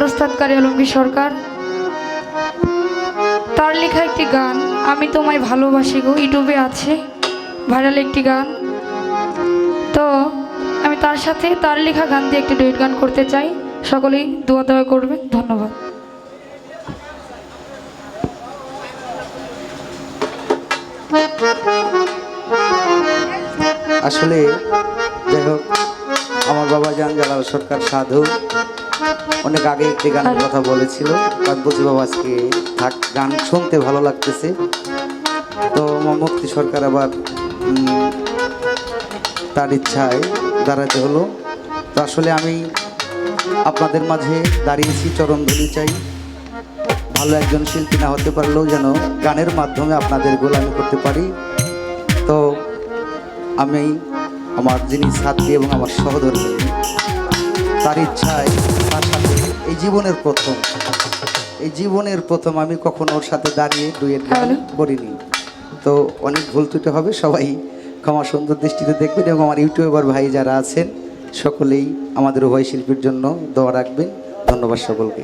আমার ওস্তাদ কারি আলমগীর সরকার, তার লেখা একটি গান আমি তোমায় ভালোবাসি গো, ইউটিউবে আছে ভাইরাল একটি গান। তো আমি তার সাথে তার লেখা গান দিয়ে একটি ডুয়েট গান করতে চাই, সকলেই দোয়া দোয়া করবেন, ধন্যবাদ। আসলে যাই হোক, আমার বাবা জান জালাল সরকার সাধু অনেক আগে একটি গানের কথা বলেছিল, তার বলছি বাবা আজকে থাক, গান শুনতে ভালো লাগতেছে। তো আমার মুক্তি সরকার আবার তার ইচ্ছায় দাঁড়াতে হলো। তো আসলে আমি আপনাদের মাঝে দাঁড়িয়েছি, চরণধুলি চাই। ভালো একজন শিল্পী না হতে পারলেও যেন গানের মাধ্যমে আপনাদের গোলামি করতে পারি। তো আমি আমার যিনি ছাত্রী এবং আমার সহধর্মী, তার ইচ্ছায় তার সাথে এই জীবনের প্রথম আমি কখনো ওর সাথে দাঁড়িয়ে ডুয়েট গান করিনি। তো অনেক ভুল ত্রুটি হবে, সবাই ক্ষমা সুন্দর দৃষ্টিতে দেখবেন এবং আমার ইউটিউবার ভাই যারা আছেন সকলেই আমাদের উভয় শিল্পীর জন্য দোয়া রাখবেন। ধন্যবাদ সকলকে।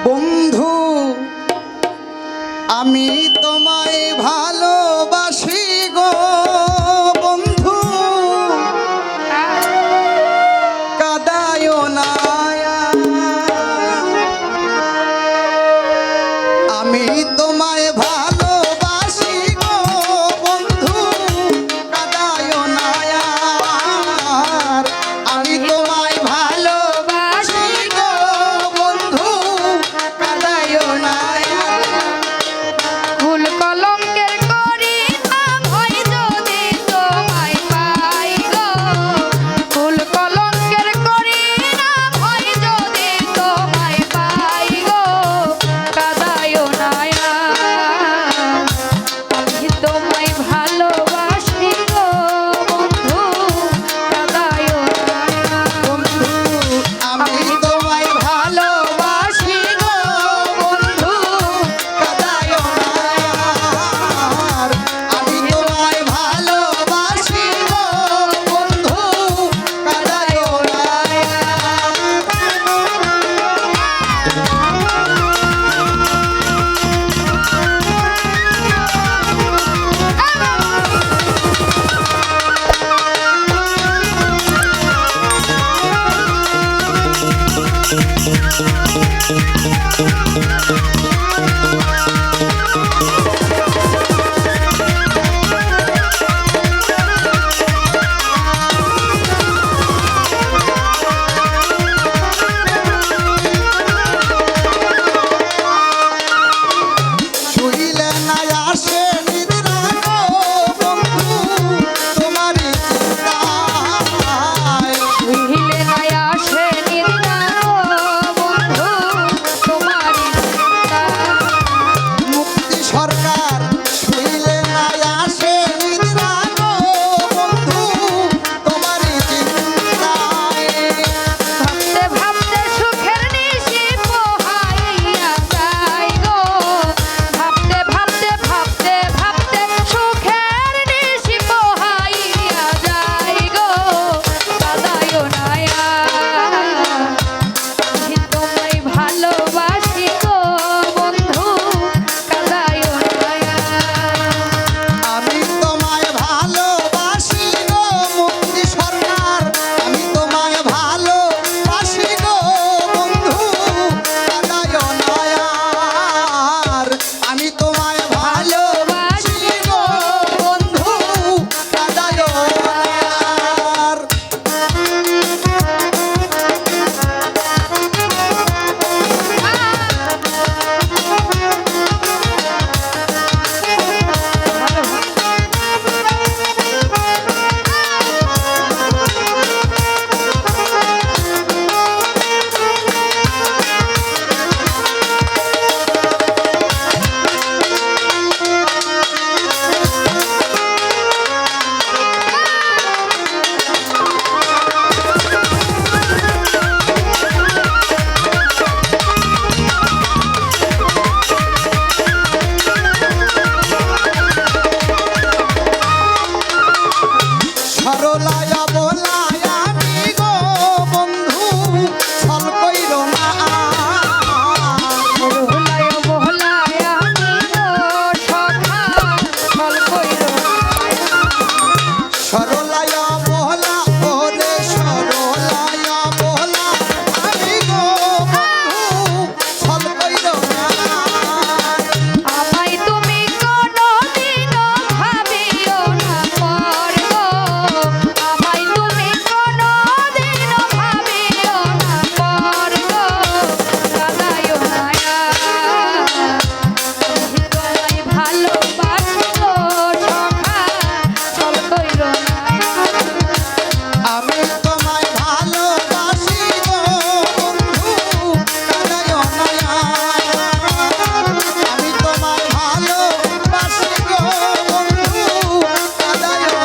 বন্ধু আমি তোমায় ভালোবাসি গো, বন্ধু কাদায় না, আমি তোমায় ভালোবাসি গো বন্ধু কাদায় না, আমি সরলায়া বলায়া আমি গো বন্ধু ছল কইর না রোলায় বহলায় আমি গো সখা ছল কইর সরলায়া বহলা ওরে সরলায়া বহলা আমি গো বন্ধু ছল কইর না আমায় তুমি কোনদিনও ভাবিও না পর গো আমায় তুমি কোনদিনও ভাবিও না পর গো কাদায়ও না তোমায় ভালোবাসি গো সখা ছল কইর না আমি তোমায় ভালোবাসি গো বন্ধু কাদায় না আমি তোমায় ভালোবাসি গো বন্ধু কাদায় না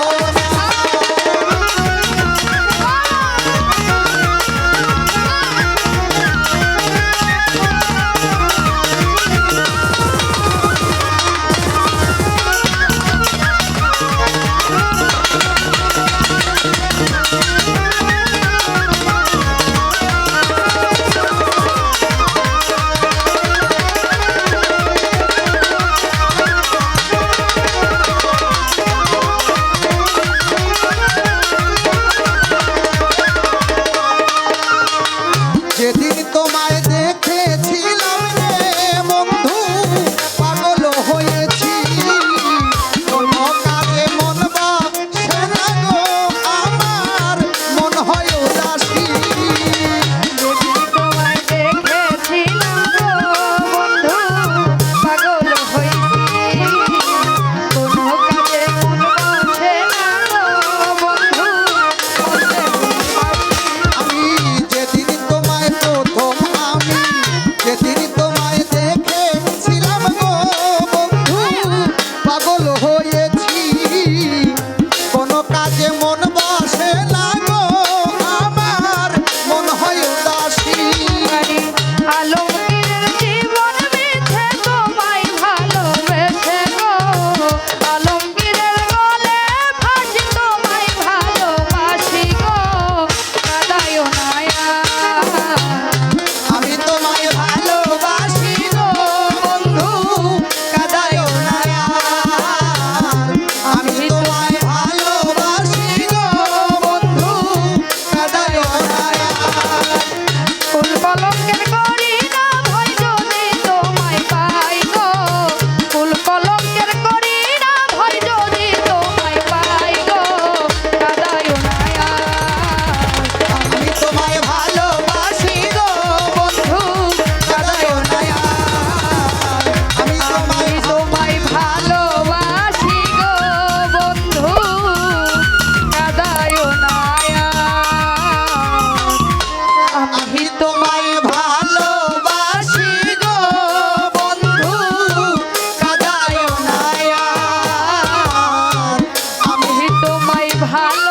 যেদিন তোমায় দেখেছিলাম রে বন্ধু পাগল হয়েছি কোনো কাজে মন বসে না গো আমার মন হয় উদাসী তোমায় দেখেছিলাম গো বন্ধু পাগল হইছি কোনো কাজে মন বসে না গো বন্ধু আমি যেদিন তোমায় প্রথম আমি যেদিন তোমায় দেখেছিলাম গো বন্ধু পাগল হয়েছি কোনো কাজে মন বসে না গো আমার মন হয় উদাসী আলমগীরের জীবন বেঁচে তোমায় ভালোবেসে গো আলমগীরের গলে ফাঁসি তোমায় ভালোবাসি গো কাদায়ও না আমি তোমায় ভালোবাসি গো বন্ধু কাদায় না আমি তোমায় ভালোবাসি গো বন্ধু কাদায় না ফুল কলঙ্কের করি না ভয় যদি তোমায় পাই গো ফুল কলঙ্কের করি না ভয় যদি তোমায় পাই গো কাদায়ও না আমি তোমায় ভালোবাসি গো বন্ধু কাদায় না আমি আমি তোমায় ভালোবাসি গো বন্ধু কাদায়ও না আমি তোমায় ভালোবাসি গো বন্ধু কাদায় না আমি আমি তোমায় ভালো